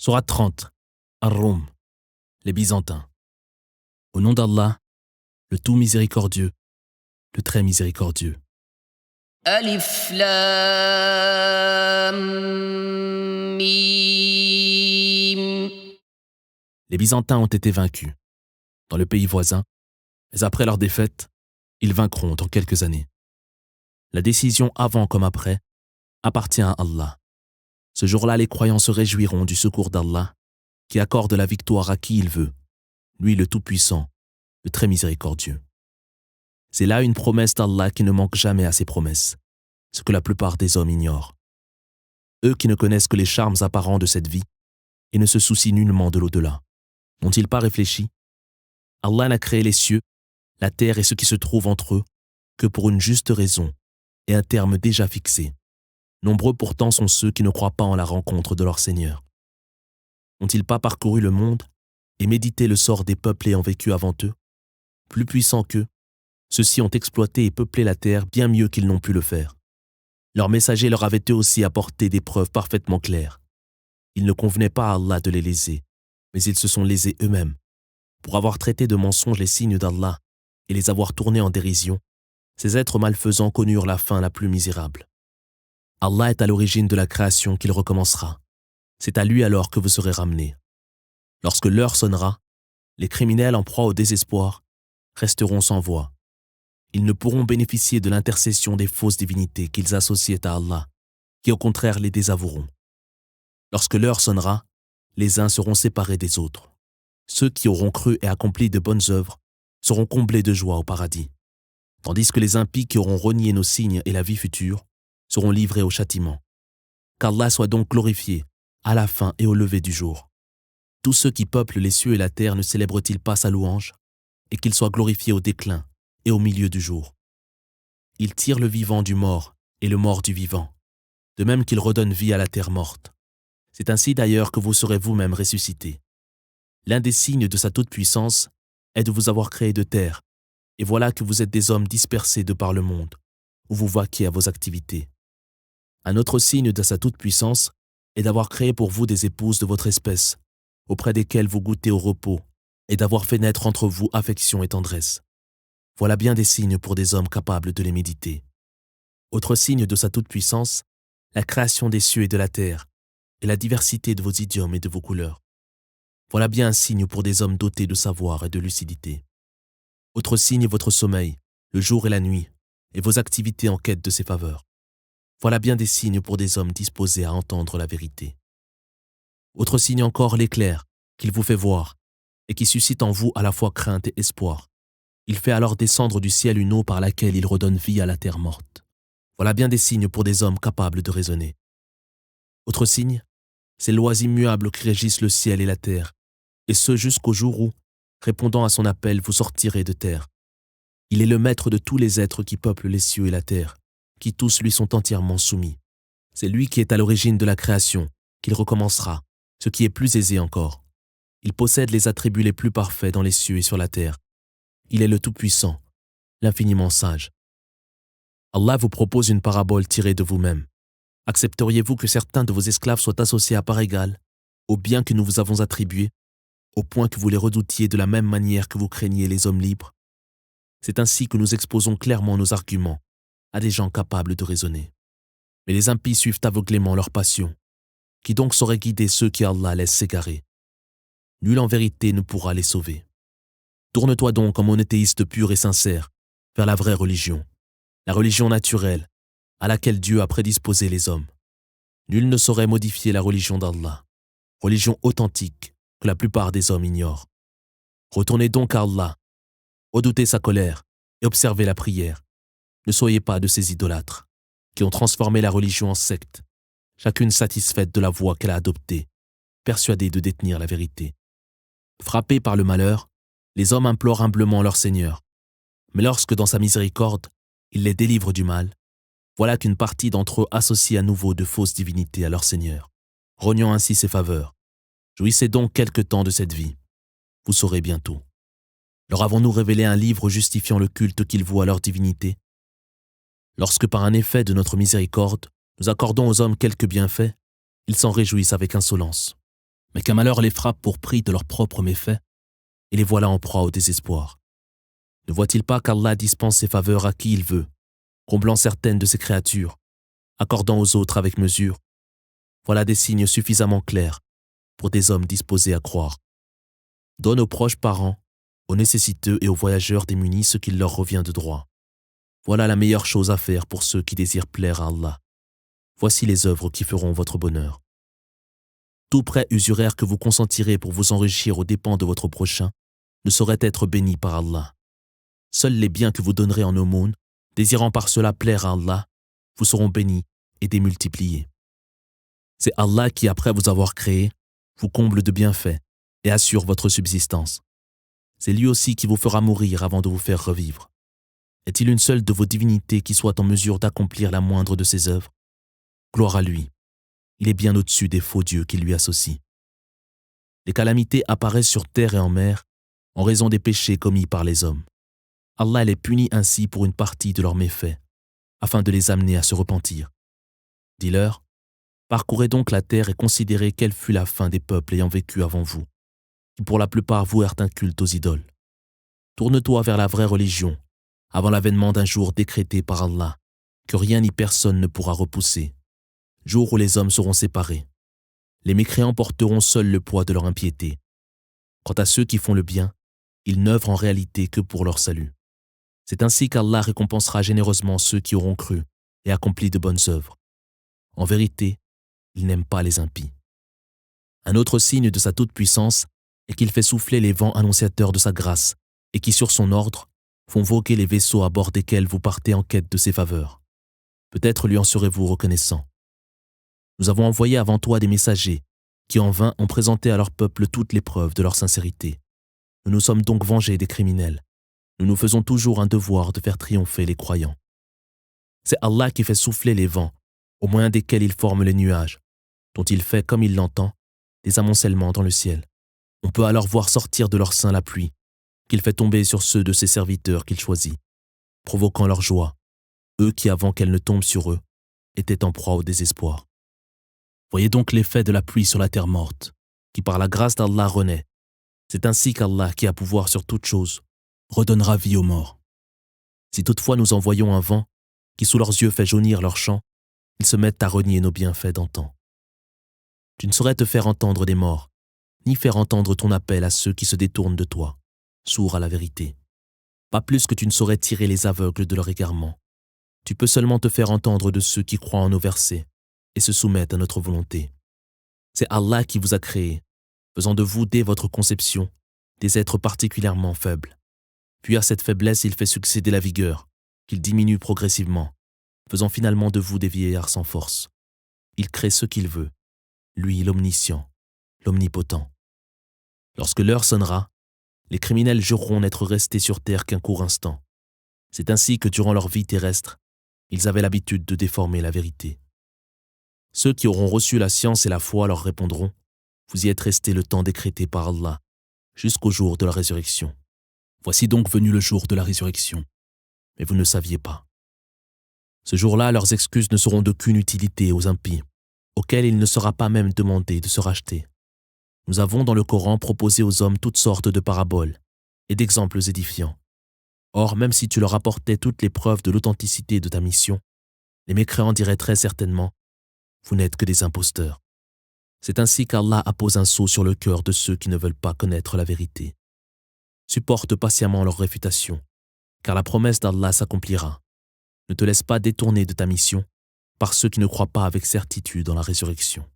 Sourate 30, Ar-Rum, les Byzantins. Au nom d'Allah, le tout miséricordieux, le très miséricordieux. Alif Lam Mim. Les Byzantins ont été vaincus dans le pays voisin, mais après leur défaite, ils vaincront dans quelques années. La décision avant comme après appartient à Allah. Ce jour-là, les croyants se réjouiront du secours d'Allah, qui accorde la victoire à qui il veut, lui le Tout-Puissant, le très miséricordieux. C'est là une promesse d'Allah qui ne manque jamais à ses promesses, ce que la plupart des hommes ignorent. Eux qui ne connaissent que les charmes apparents de cette vie et ne se soucient nullement de l'au-delà, n'ont-ils pas réfléchi? Allah n'a créé les cieux, la terre et ce qui se trouve entre eux que pour une juste raison et un terme déjà fixé. Nombreux pourtant sont ceux qui ne croient pas en la rencontre de leur Seigneur. N'ont-ils pas parcouru le monde et médité le sort des peuples ayant vécu avant eux? Plus puissants qu'eux, ceux-ci ont exploité et peuplé la terre bien mieux qu'ils n'ont pu le faire. Leurs messagers leur avaient eux aussi apporté des preuves parfaitement claires. Il ne convenait pas à Allah de les léser, mais ils se sont lésés eux-mêmes. Pour avoir traité de mensonges les signes d'Allah et les avoir tournés en dérision, ces êtres malfaisants connurent la fin la plus misérable. Allah est à l'origine de la création qu'il recommencera. C'est à lui alors que vous serez ramenés. Lorsque l'heure sonnera, les criminels en proie au désespoir resteront sans voix. Ils ne pourront bénéficier de l'intercession des fausses divinités qu'ils associaient à Allah, qui au contraire les désavoueront. Lorsque l'heure sonnera, les uns seront séparés des autres. Ceux qui auront cru et accompli de bonnes œuvres seront comblés de joie au paradis, tandis que les impies qui auront renié nos signes et la vie future seront livrés au châtiment. Qu'Allah soit donc glorifié à la fin et au lever du jour. Tous ceux qui peuplent les cieux et la terre ne célèbrent-ils pas sa louange, et qu'il soit glorifié au déclin et au milieu du jour. Il tire le vivant du mort et le mort du vivant, de même qu'il redonne vie à la terre morte. C'est ainsi d'ailleurs que vous serez vous-même ressuscités. L'un des signes de sa toute-puissance est de vous avoir créé de terre, et voilà que vous êtes des hommes dispersés de par le monde, où vous vaquiez à vos activités. Un autre signe de sa toute-puissance est d'avoir créé pour vous des épouses de votre espèce, auprès desquelles vous goûtez au repos, et d'avoir fait naître entre vous affection et tendresse. Voilà bien des signes pour des hommes capables de les méditer. Autre signe de sa toute-puissance, la création des cieux et de la terre, et la diversité de vos idiomes et de vos couleurs. Voilà bien un signe pour des hommes dotés de savoir et de lucidité. Autre signe votre sommeil, le jour et la nuit, et vos activités en quête de ses faveurs. Voilà bien des signes pour des hommes disposés à entendre la vérité. Autre signe encore l'éclair, qu'il vous fait voir, et qui suscite en vous à la fois crainte et espoir. Il fait alors descendre du ciel une eau par laquelle il redonne vie à la terre morte. Voilà bien des signes pour des hommes capables de raisonner. Autre signe, ces lois immuables qui régissent le ciel et la terre, et ce jusqu'au jour où, répondant à son appel, vous sortirez de terre. Il est le maître de tous les êtres qui peuplent les cieux et la terre, qui tous lui sont entièrement soumis. C'est lui qui est à l'origine de la création, qu'il recommencera, ce qui est plus aisé encore. Il possède les attributs les plus parfaits dans les cieux et sur la terre. Il est le Tout-Puissant, l'infiniment sage. Allah vous propose une parabole tirée de vous-même. Accepteriez-vous que certains de vos esclaves soient associés à part égale aux biens que nous vous avons attribués, au point que vous les redoutiez de la même manière que vous craigniez les hommes libres? C'est ainsi que nous exposons clairement nos arguments à des gens capables de raisonner. Mais les impies suivent aveuglément leur passion. Qui donc saurait guider ceux qui Allah laisse s'égarer? Nul en vérité ne pourra les sauver. Tourne-toi donc en monothéiste pur et sincère vers la vraie religion, la religion naturelle à laquelle Dieu a prédisposé les hommes. Nul ne saurait modifier la religion d'Allah, religion authentique que la plupart des hommes ignorent. Retournez donc à Allah, redoutez sa colère et observez la prière. Ne soyez pas de ces idolâtres qui ont transformé la religion en secte, chacune satisfaite de la voie qu'elle a adoptée, persuadée de détenir la vérité. Frappés par le malheur, les hommes implorent humblement leur Seigneur. Mais lorsque dans sa miséricorde, il les délivre du mal, voilà qu'une partie d'entre eux associe à nouveau de fausses divinités à leur Seigneur, rognant ainsi ses faveurs. Jouissez donc quelque temps de cette vie. Vous saurez bientôt. Leur avons-nous révélé un livre justifiant le culte qu'ils vouent à leur divinité? Lorsque par un effet de notre miséricorde, nous accordons aux hommes quelques bienfaits, ils s'en réjouissent avec insolence. mais qu'un malheur les frappe pour prix de leurs propres méfaits, et les voilà en proie au désespoir. Ne voit-il pas qu'Allah dispense ses faveurs à qui il veut, comblant certaines de ses créatures, accordant aux autres avec mesure? Voilà des signes suffisamment clairs pour des hommes disposés à croire. Donne aux proches parents, aux nécessiteux et aux voyageurs démunis ce qu'il leur revient de droit. Voilà la meilleure chose à faire pour ceux qui désirent plaire à Allah. Voici les œuvres qui feront votre bonheur. Tout prêt usuraire que vous consentirez pour vous enrichir aux dépens de votre prochain ne saurait être béni par Allah. Seuls les biens que vous donnerez en aumône, désirant par cela plaire à Allah, vous seront bénis et démultipliés. C'est Allah qui, après vous avoir créé, vous comble de bienfaits et assure votre subsistance. C'est lui aussi qui vous fera mourir avant de vous faire revivre. Est-il une seule de vos divinités qui soit en mesure d'accomplir la moindre de ses œuvres? Gloire à lui. Il est bien au-dessus des faux dieux qui lui associent. Les calamités apparaissent sur terre et en mer en raison des péchés commis par les hommes. Allah les punit ainsi pour une partie de leurs méfaits, afin de les amener à se repentir. Dis-leur, parcourez donc la terre et considérez quelle fut la fin des peuples ayant vécu avant vous, qui pour la plupart vouèrent un culte aux idoles. Tourne-toi vers la vraie religion, avant l'avènement d'un jour décrété par Allah, que rien ni personne ne pourra repousser, jour où les hommes seront séparés. Les mécréants porteront seuls le poids de leur impiété. Quant à ceux qui font le bien, ils n'œuvrent en réalité que pour leur salut. C'est ainsi qu'Allah récompensera généreusement ceux qui auront cru et accompli de bonnes œuvres. En vérité, il n'aime pas les impies. Un autre signe de sa toute-puissance est qu'il fait souffler les vents annonciateurs de sa grâce et qui, sur son ordre, font voguer les vaisseaux à bord desquels vous partez en quête de ses faveurs. Peut-être lui en serez-vous reconnaissant. Nous avons envoyé avant toi des messagers qui en vain ont présenté à leur peuple toutes les preuves de leur sincérité. Nous nous sommes donc vengés des criminels. Nous nous faisons toujours un devoir de faire triompher les croyants. C'est Allah qui fait souffler les vents, au moyen desquels il forme les nuages, dont il fait, comme il l'entend, des amoncellements dans le ciel. On peut alors voir sortir de leur sein la pluie, qu'il fait tomber sur ceux de ses serviteurs qu'il choisit, provoquant leur joie, eux qui, avant qu'elle ne tombe sur eux, étaient en proie au désespoir. Voyez donc l'effet de la pluie sur la terre morte, qui par la grâce d'Allah renaît. C'est ainsi qu'Allah, qui a pouvoir sur toute chose, redonnera vie aux morts. Si toutefois nous envoyons un vent, qui sous leurs yeux fait jaunir leurs champs, ils se mettent à renier nos bienfaits d'antan. Tu ne saurais te faire entendre des morts, ni faire entendre ton appel à ceux qui se détournent de toi, sourds à la vérité. Pas plus que tu ne saurais tirer les aveugles de leur égarement. Tu peux seulement te faire entendre de ceux qui croient en nos versets et se soumettent à notre volonté. C'est Allah qui vous a créé, faisant de vous dès votre conception des êtres particulièrement faibles. Puis à cette faiblesse il fait succéder la vigueur, qu'il diminue progressivement, faisant finalement de vous des vieillards sans force. Il crée ce qu'il veut, lui l'omniscient, l'omnipotent. Lorsque l'heure sonnera, les criminels jureront n'être restés sur terre qu'un court instant. C'est ainsi que durant leur vie terrestre, ils avaient l'habitude de déformer la vérité. Ceux qui auront reçu la science et la foi leur répondront, vous y êtes restés le temps décrété par Allah, jusqu'au jour de la résurrection. Voici donc venu le jour de la résurrection, mais vous ne le saviez pas. Ce jour-là, leurs excuses ne seront d'aucune utilité aux impies, auxquels il ne sera pas même demandé de se racheter. Nous avons dans le Coran proposé aux hommes toutes sortes de paraboles et d'exemples édifiants. Or, même si tu leur apportais toutes les preuves de l'authenticité de ta mission, les mécréants diraient très certainement « Vous n'êtes que des imposteurs ». C'est ainsi qu'Allah appose un sceau sur le cœur de ceux qui ne veulent pas connaître la vérité. Supporte patiemment leur réfutation, car la promesse d'Allah s'accomplira. Ne te laisse pas détourner de ta mission par ceux qui ne croient pas avec certitude en la résurrection.